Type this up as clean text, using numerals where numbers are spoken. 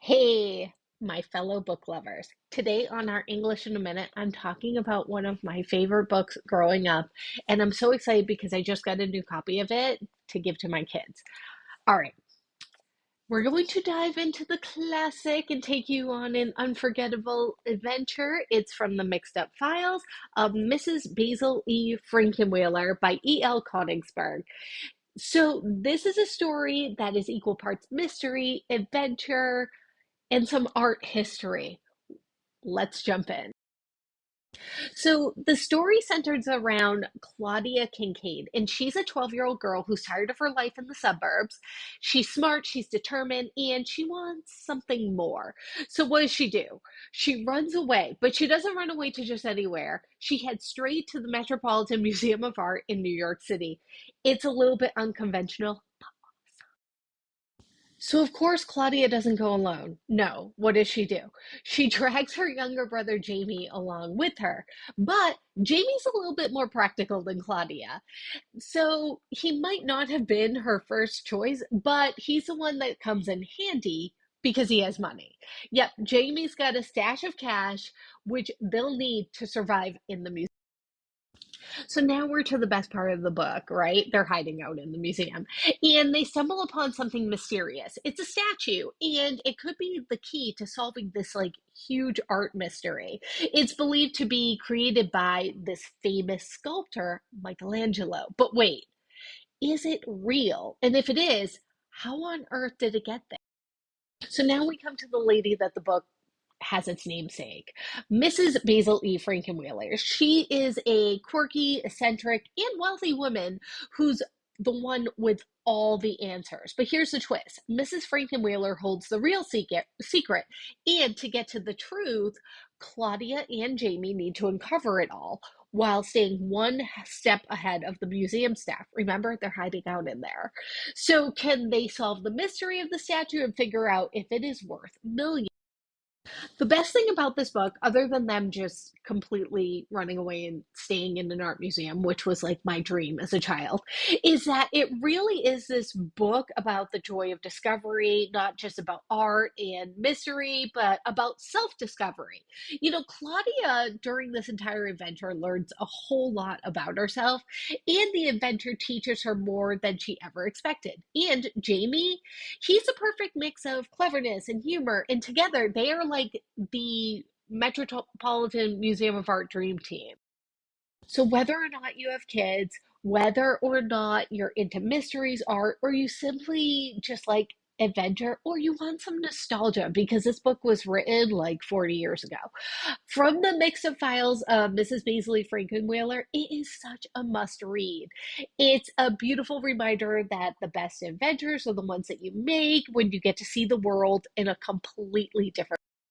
Hey, my fellow book lovers. Today on our English in a Minute, I'm talking about one of my favorite books growing up, and I'm so excited because I just got a new copy of it to give to my kids. All right, we're going to dive into the classic and take you on an unforgettable adventure. It's from the Mixed Up Files of Mrs. Basil E. Frankenweiler by E.L. Konigsberg. So, this is a story that is equal parts mystery, adventure, and some art history. Let's jump in. So the story centers around Claudia Kincaid, and she's a 12-year-old girl who's tired of her life in the suburbs. She's smart, she's determined, and she wants something more. So what does she do? She runs away, but she doesn't run away to just anywhere. She heads straight to the Metropolitan Museum of Art in New York City. It's a little bit unconventional. So, of course, Claudia doesn't go alone. No, what does she do? She drags her younger brother Jamie along with her. But Jamie's a little bit more practical than Claudia. So, he might not have been her first choice, but he's the one that comes in handy because he has money. Yep, Jamie's got a stash of cash, which they'll need to survive in the museum. So now we're to the best part of the book, right? They're hiding out in the museum and they stumble upon something mysterious. It's a statue and it could be the key to solving this like huge art mystery. It's believed to be created by this famous sculptor, Michelangelo. But wait, is it real? And if it is, how on earth did it get there? So now we come to the lady that the book has its namesake, Mrs. Basil E. Frankenweiler. She is a quirky, eccentric, and wealthy woman who's the one with all the answers. But here's the twist. Mrs. Frankenweiler holds the real secret, and to get to the truth, Claudia and Jamie need to uncover it all while staying one step ahead of the museum staff. Remember, they're hiding out in there. So, can they solve the mystery of the statue and figure out if it is worth millions? The best thing about this book, other than them just completely running away and staying in an art museum, which was like my dream as a child, is that it really is this book about the joy of discovery, not just about art and mystery, but about self discovery. You know, Claudia, during this entire adventure, learns a whole lot about herself, and the adventure teaches her more than she ever expected. And Jamie, he's a perfect mix of cleverness and humor, and together they are like the Metropolitan Museum of Art dream team. So, whether or not you have kids, whether or not you're into mysteries, art, or you simply just like adventure, or you want some nostalgia because this book was written like 40 years ago. From the mix of files of Mrs. Baisley Frankenweiler, it is such a must read. It's a beautiful reminder that the best adventures are the ones that you make when you get to see the world in a completely different